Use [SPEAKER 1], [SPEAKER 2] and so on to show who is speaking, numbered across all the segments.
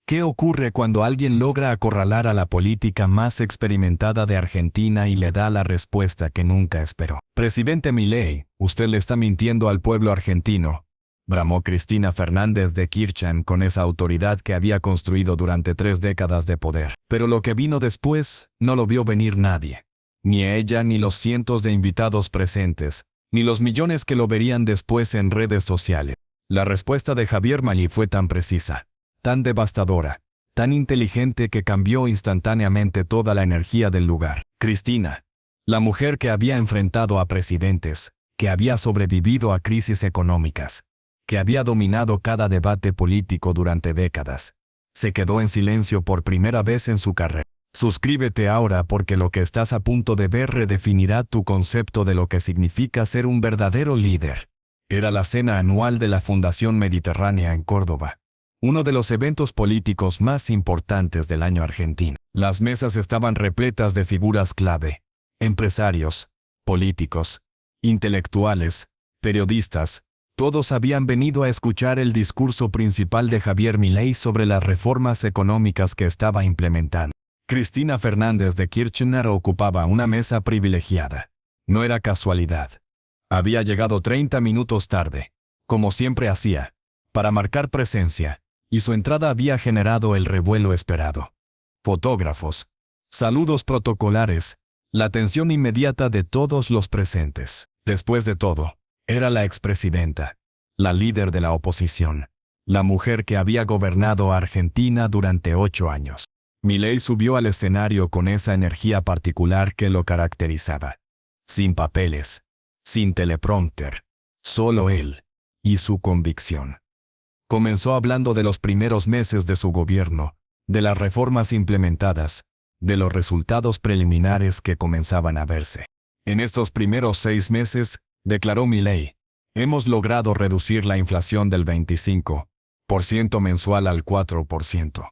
[SPEAKER 1] ¿Qué ocurre cuando alguien logra acorralar a la política más experimentada de Argentina y le da la respuesta que nunca esperó? Presidente Milei, usted le está mintiendo al pueblo argentino, bramó Cristina Fernández de Kirchner con esa autoridad que había construido durante 3 décadas de poder. Pero lo que vino después no lo vio venir nadie. Ni ella, ni los cientos de invitados presentes, ni los millones que lo verían después en redes sociales. La respuesta de Javier Milei fue tan precisa, tan devastadora, tan inteligente que cambió instantáneamente toda la energía del lugar. Cristina, la mujer que había enfrentado a presidentes, que había sobrevivido a crisis económicas, que había dominado cada debate político durante décadas, se quedó en silencio por primera vez en su carrera. Suscríbete ahora porque lo que estás a punto de ver redefinirá tu concepto de lo que significa ser un verdadero líder. Era la cena anual de la Fundación Mediterránea en Córdoba, uno de los eventos políticos más importantes del año argentino. Las mesas estaban repletas de figuras clave, empresarios, políticos, intelectuales, periodistas. Todos habían venido a escuchar el discurso principal de Javier Milei sobre las reformas económicas que estaba implementando. Cristina Fernández de Kirchner ocupaba una mesa privilegiada. No era casualidad. Había llegado 30 minutos tarde, como siempre hacía, para marcar presencia, y su entrada había generado el revuelo esperado. Fotógrafos, saludos protocolares, la atención inmediata de todos los presentes. Después de todo, era la expresidenta, la líder de la oposición, la mujer que había gobernado a Argentina durante 8 años. Milei subió al escenario con esa energía particular que lo caracterizaba. Sin papeles, sin teleprompter, solo él y su convicción. Comenzó hablando de los primeros meses de su gobierno, de las reformas implementadas, de los resultados preliminares que comenzaban a verse. En estos primeros 6 meses, declaró Milei, hemos logrado reducir la inflación del 25% mensual al 4%.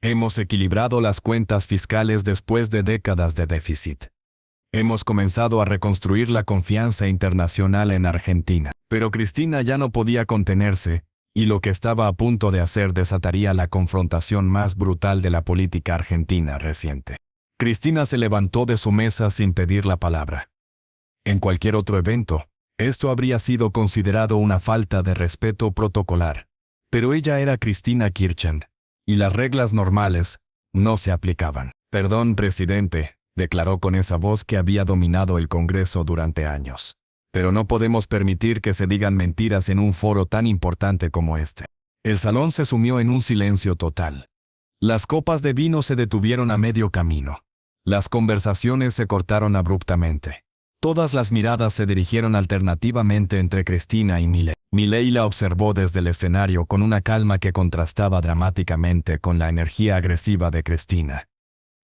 [SPEAKER 1] Hemos equilibrado las cuentas fiscales después de décadas de déficit. Hemos comenzado a reconstruir la confianza internacional en Argentina. Pero Cristina ya no podía contenerse, y lo que estaba a punto de hacer desataría la confrontación más brutal de la política argentina reciente. Cristina se levantó de su mesa sin pedir la palabra. En cualquier otro evento, esto habría sido considerado una falta de respeto protocolar. Pero ella era Cristina Kirchner, y las reglas normales no se aplicaban. Perdón, presidente, declaró con esa voz que había dominado el Congreso durante años. Pero no podemos permitir que se digan mentiras en un foro tan importante como este. El salón se sumió en un silencio total. Las copas de vino se detuvieron a medio camino. Las conversaciones se cortaron abruptamente. Todas las miradas se dirigieron alternativamente entre Cristina y Milei. Milei la observó desde el escenario con una calma que contrastaba dramáticamente con la energía agresiva de Cristina.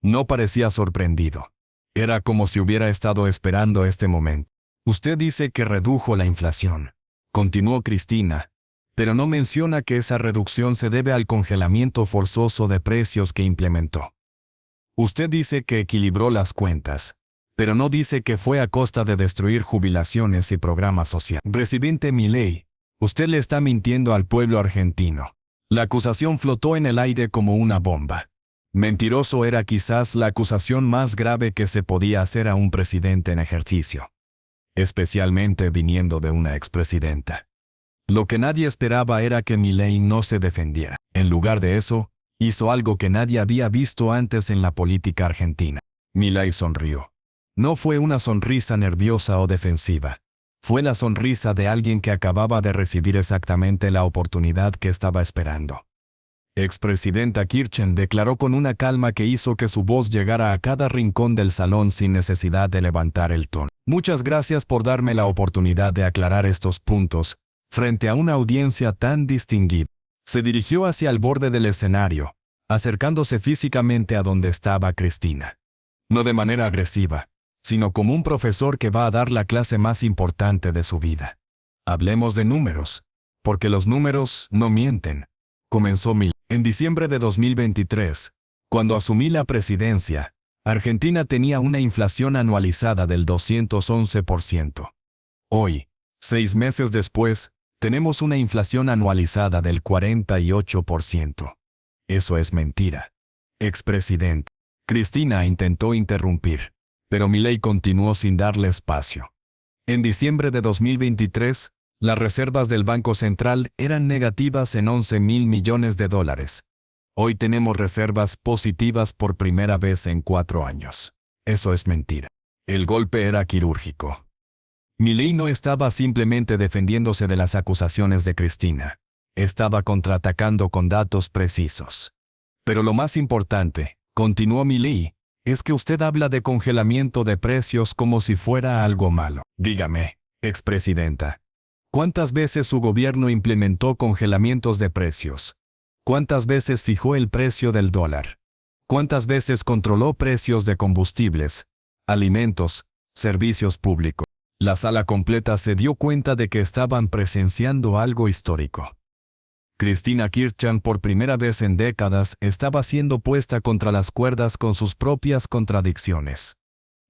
[SPEAKER 1] No parecía sorprendido. Era como si hubiera estado esperando este momento. Usted dice que redujo la inflación, continuó Cristina, pero no menciona que esa reducción se debe al congelamiento forzoso de precios que implementó. Usted dice que equilibró las cuentas, pero no dice que fue a costa de destruir jubilaciones y programas sociales. Presidente Milei, usted le está mintiendo al pueblo argentino. La acusación flotó en el aire como una bomba. Mentiroso era quizás la acusación más grave que se podía hacer a un presidente en ejercicio, especialmente viniendo de una expresidenta. Lo que nadie esperaba era que Milei no se defendiera. En lugar de eso, hizo algo que nadie había visto antes en la política argentina. Milei sonrió. No fue una sonrisa nerviosa o defensiva. Fue la sonrisa de alguien que acababa de recibir exactamente la oportunidad que estaba esperando. Expresidenta Kirchner declaró con una calma que hizo que su voz llegara a cada rincón del salón sin necesidad de levantar el tono. Muchas gracias por darme la oportunidad de aclarar estos puntos, frente a una audiencia tan distinguida. Se dirigió hacia el borde del escenario, acercándose físicamente a donde estaba Cristina. No de manera agresiva, sino como un profesor que va a dar la clase más importante de su vida. Hablemos de números, porque los números no mienten, comenzó Milei. En diciembre de 2023, cuando asumí la presidencia, Argentina tenía una inflación anualizada del 211%. Hoy, 6 meses después, tenemos una inflación anualizada del 48%. Eso es mentira. Expresidente. Cristina intentó interrumpir, pero Milei continuó sin darle espacio. En diciembre de 2023, las reservas del Banco Central eran negativas en 11.000 millones de dólares. Hoy tenemos reservas positivas por primera vez en 4 años. Eso es mentira. El golpe era quirúrgico. Milei no estaba simplemente defendiéndose de las acusaciones de Cristina. Estaba contraatacando con datos precisos. Pero lo más importante, continuó Milei, es que usted habla de congelamiento de precios como si fuera algo malo. Dígame, expresidenta, ¿cuántas veces su gobierno implementó congelamientos de precios? ¿Cuántas veces fijó el precio del dólar? ¿Cuántas veces controló precios de combustibles, alimentos, servicios públicos? La sala completa se dio cuenta de que estaban presenciando algo histórico. Cristina Kirchner, por primera vez en décadas, estaba siendo puesta contra las cuerdas con sus propias contradicciones.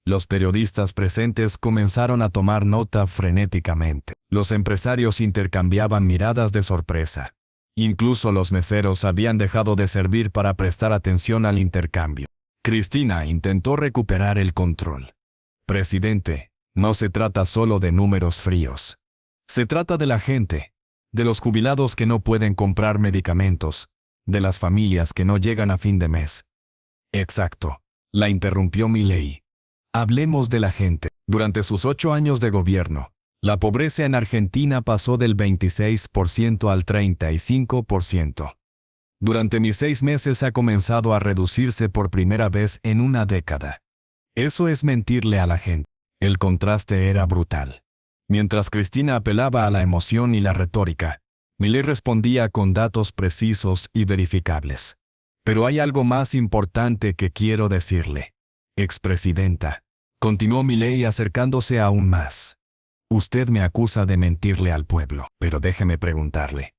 [SPEAKER 1] Los periodistas presentes comenzaron a tomar nota frenéticamente. Los empresarios intercambiaban miradas de sorpresa. Incluso los meseros habían dejado de servir para prestar atención al intercambio. Cristina intentó recuperar el control. Presidente, no se trata solo de números fríos. Se trata de la gente, de los jubilados que no pueden comprar medicamentos, de las familias que no llegan a fin de mes. Exacto, la interrumpió Milei. Hablemos de la gente. Durante sus 8 años de gobierno, la pobreza en Argentina pasó del 26% al 35%. Durante mis 6 meses ha comenzado a reducirse por primera vez en una década. Eso es mentirle a la gente. El contraste era brutal. Mientras Cristina apelaba a la emoción y la retórica, Milei respondía con datos precisos y verificables. Pero hay algo más importante que quiero decirle. Expresidenta, continuó Milei acercándose aún más. Usted me acusa de mentirle al pueblo, pero déjeme preguntarle.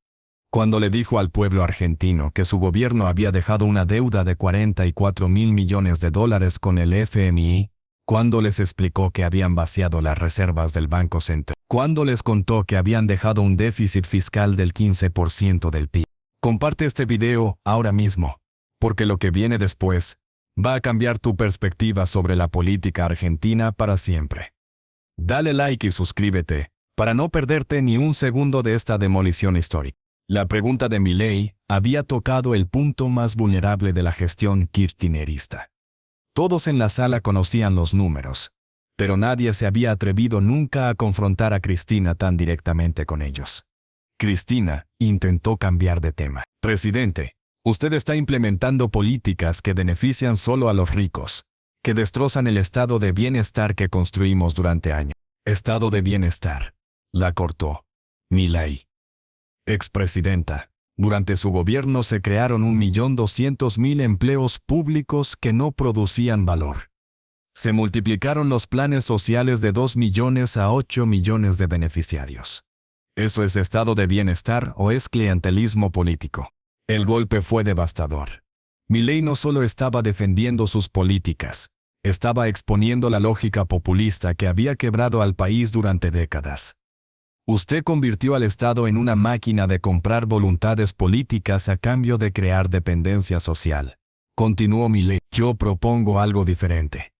[SPEAKER 1] Cuando le dijo al pueblo argentino que su gobierno había dejado una deuda de 44.000 millones de dólares con el FMI, cuando les explicó que habían vaciado las reservas del Banco Central, cuando les contó que habían dejado un déficit fiscal del 15% del PIB. Comparte este video ahora mismo, porque lo que viene después va a cambiar tu perspectiva sobre la política argentina para siempre. Dale like y suscríbete, para no perderte ni un segundo de esta demolición histórica. La pregunta de Milei había tocado el punto más vulnerable de la gestión kirchnerista. Todos en la sala conocían los números, pero nadie se había atrevido nunca a confrontar a Cristina tan directamente con ellos. Cristina intentó cambiar de tema. Presidente, usted está implementando políticas que benefician solo a los ricos, que destrozan el estado de bienestar que construimos durante años. Estado de bienestar. La cortó Milei. Expresidenta. Durante su gobierno se crearon 1.200.000 empleos públicos que no producían valor. Se multiplicaron los planes sociales de 2 millones a 8 millones de beneficiarios. ¿Eso es estado de bienestar o es clientelismo político? El golpe fue devastador. Milei no solo estaba defendiendo sus políticas, estaba exponiendo la lógica populista que había quebrado al país durante décadas. Usted convirtió al Estado en una máquina de comprar voluntades políticas a cambio de crear dependencia social. Continuó Milei. Yo propongo algo diferente.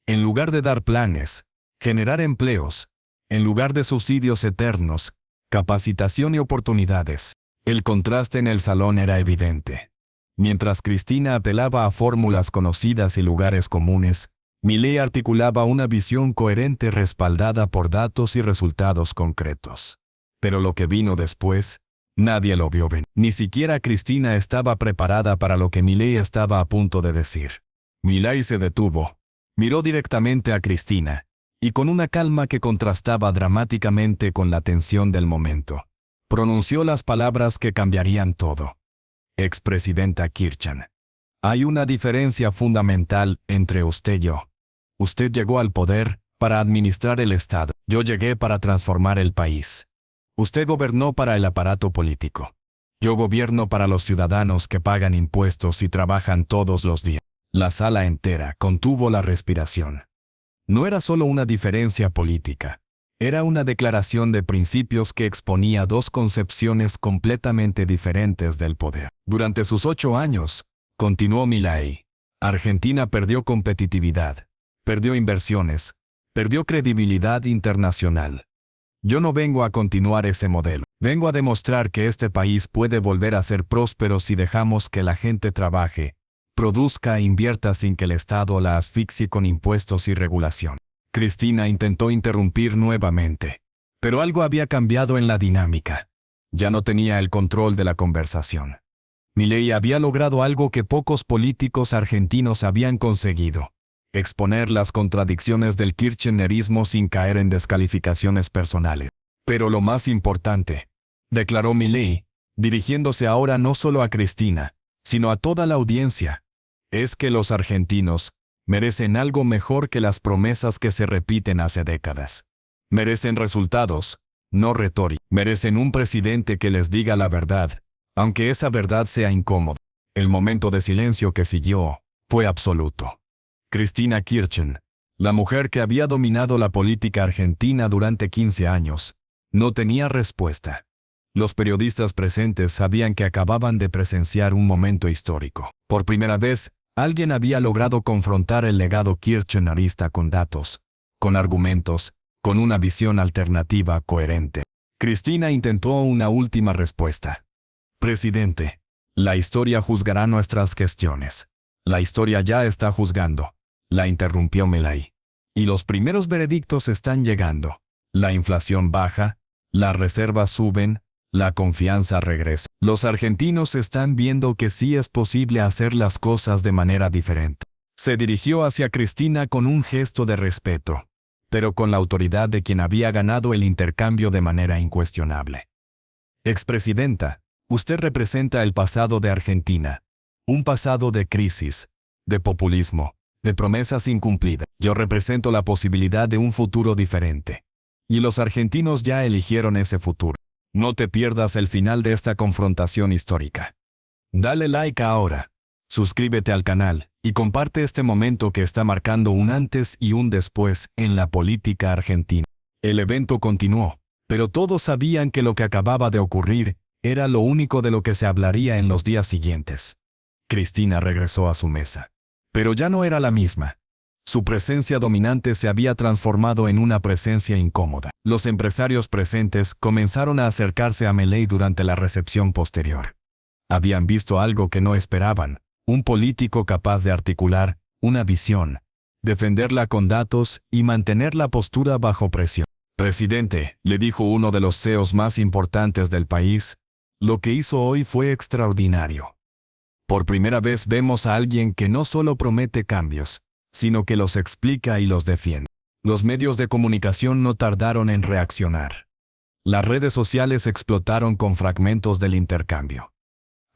[SPEAKER 1] En lugar de dar planes, generar empleos, en lugar de subsidios eternos, capacitación y oportunidades. El contraste en el salón era evidente. Mientras Cristina apelaba a fórmulas conocidas y lugares comunes, Milei articulaba una visión coherente respaldada por datos y resultados concretos. Pero lo que vino después, nadie lo vio venir. Ni siquiera Cristina estaba preparada para lo que Milei estaba a punto de decir. Milei se detuvo, miró directamente a Cristina, y con una calma que contrastaba dramáticamente con la tensión del momento, pronunció las palabras que cambiarían todo. Expresidenta Kirchner, hay una diferencia fundamental entre usted y yo. Usted llegó al poder para administrar el Estado. Yo llegué para transformar el país. Usted gobernó para el aparato político. Yo gobierno para los ciudadanos que pagan impuestos y trabajan todos los días. La sala entera contuvo la respiración. No era solo una diferencia política. Era una declaración de principios que exponía dos concepciones completamente diferentes del poder. Durante sus 8 años, continuó Milei, Argentina perdió competitividad, perdió inversiones, perdió credibilidad internacional. Yo no vengo a continuar ese modelo. Vengo a demostrar que este país puede volver a ser próspero si dejamos que la gente trabaje, produzca e invierta sin que el Estado la asfixie con impuestos y regulación. Cristina intentó interrumpir nuevamente, pero algo había cambiado en la dinámica. Ya no tenía el control de la conversación. Milei había logrado algo que pocos políticos argentinos habían conseguido: exponer las contradicciones del kirchnerismo sin caer en descalificaciones personales. Pero lo más importante, declaró Milei, dirigiéndose ahora no solo a Cristina, sino a toda la audiencia, es que los argentinos merecen algo mejor que las promesas que se repiten hace décadas. Merecen resultados, no retórica. Merecen un presidente que les diga la verdad, aunque esa verdad sea incómoda. El momento de silencio que siguió fue absoluto. Cristina Kirchner, la mujer que había dominado la política argentina durante 15 años, no tenía respuesta. Los periodistas presentes sabían que acababan de presenciar un momento histórico. Por primera vez, alguien había logrado confrontar el legado kirchnerista con datos, con argumentos, con una visión alternativa coherente. Cristina intentó una última respuesta. Presidente, la historia juzgará nuestras gestiones. La historia ya está juzgando, la interrumpió Milei. Y los primeros veredictos están llegando. La inflación baja, las reservas suben, la confianza regresa. Los argentinos están viendo que sí es posible hacer las cosas de manera diferente. Se dirigió hacia Cristina con un gesto de respeto, pero con la autoridad de quien había ganado el intercambio de manera incuestionable. Expresidenta, usted representa el pasado de Argentina, un pasado de crisis, de populismo, de promesas incumplidas. Yo represento la posibilidad de un futuro diferente. Y los argentinos ya eligieron ese futuro. No te pierdas el final de esta confrontación histórica. Dale like ahora, suscríbete al canal y comparte este momento que está marcando un antes y un después en la política argentina. El evento continuó, pero todos sabían que lo que acababa de ocurrir era lo único de lo que se hablaría en los días siguientes. Cristina regresó a su mesa, pero ya no era la misma. Su presencia dominante se había transformado en una presencia incómoda. Los empresarios presentes comenzaron a acercarse a Milei durante la recepción posterior. Habían visto algo que no esperaban: un político capaz de articular una visión, defenderla con datos y mantener la postura bajo presión. Presidente, le dijo uno de los CEOs más importantes del país, lo que hizo hoy fue extraordinario. Por primera vez vemos a alguien que no solo promete cambios, sino que los explica y los defiende. Los medios de comunicación no tardaron en reaccionar. Las redes sociales explotaron con fragmentos del intercambio.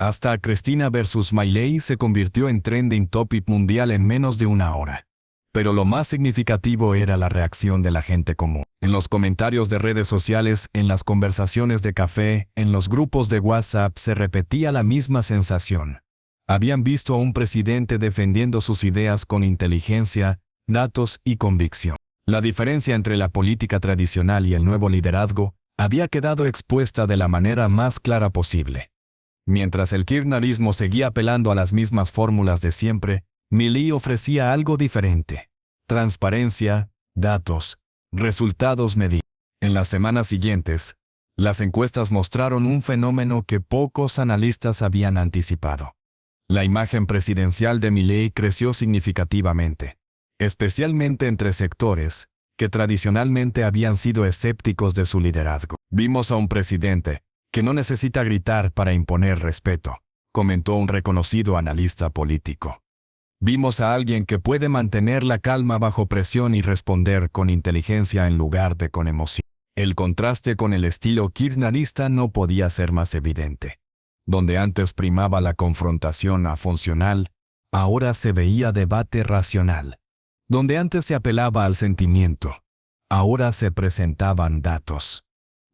[SPEAKER 1] Hasta Cristina versus Milei se convirtió en trending topic mundial en menos de una hora. Pero lo más significativo era la reacción de la gente común. En los comentarios de redes sociales, en las conversaciones de café, en los grupos de WhatsApp se repetía la misma sensación. Habían visto a un presidente defendiendo sus ideas con inteligencia, datos y convicción. La diferencia entre la política tradicional y el nuevo liderazgo había quedado expuesta de la manera más clara posible. Mientras el kirchnerismo seguía apelando a las mismas fórmulas de siempre, Milei ofrecía algo diferente: transparencia, datos, resultados medidos. En las semanas siguientes, las encuestas mostraron un fenómeno que pocos analistas habían anticipado. La imagen presidencial de Milei creció significativamente, especialmente entre sectores que tradicionalmente habían sido escépticos de su liderazgo. Vimos a un presidente que no necesita gritar para imponer respeto, comentó un reconocido analista político. Vimos a alguien que puede mantener la calma bajo presión y responder con inteligencia en lugar de con emoción. El contraste con el estilo kirchnerista no podía ser más evidente. Donde antes primaba la confrontación funcional, ahora se veía debate racional. Donde antes se apelaba al sentimiento, ahora se presentaban datos.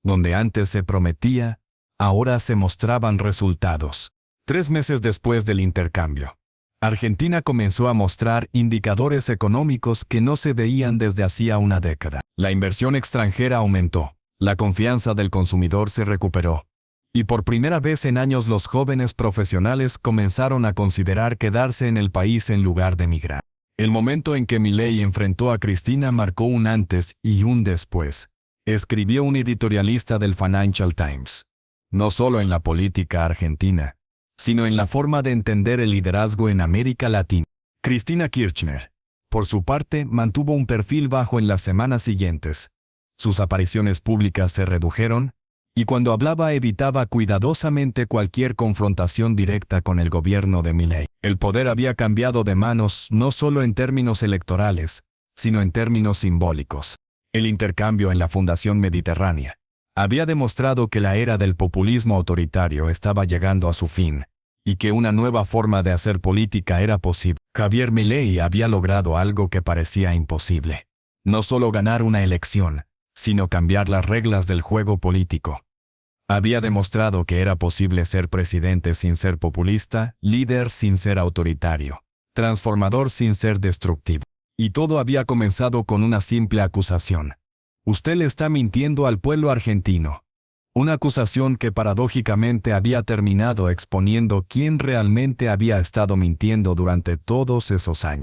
[SPEAKER 1] Donde antes se prometía, ahora se mostraban resultados. 3 meses después del intercambio, Argentina comenzó a mostrar indicadores económicos que no se veían desde hacía una década. La inversión extranjera aumentó, la confianza del consumidor se recuperó, y por primera vez en años los jóvenes profesionales comenzaron a considerar quedarse en el país en lugar de emigrar. El momento en que Milei enfrentó a Cristina marcó un antes y un después, escribió un editorialista del Financial Times. No solo en la política argentina, sino en la forma de entender el liderazgo en América Latina. Cristina Kirchner, por su parte, mantuvo un perfil bajo en las semanas siguientes. Sus apariciones públicas se redujeron, y cuando hablaba evitaba cuidadosamente cualquier confrontación directa con el gobierno de Milei. El poder había cambiado de manos no solo en términos electorales, sino en términos simbólicos. El intercambio en la Fundación Mediterránea había demostrado que la era del populismo autoritario estaba llegando a su fin, y que una nueva forma de hacer política era posible. Javier Milei había logrado algo que parecía imposible. No solo ganar una elección, sino cambiar las reglas del juego político. Había demostrado que era posible ser presidente sin ser populista, líder sin ser autoritario, transformador sin ser destructivo. Y todo había comenzado con una simple acusación. Usted le está mintiendo al pueblo argentino. Una acusación que paradójicamente había terminado exponiendo quién realmente había estado mintiendo durante todos esos años.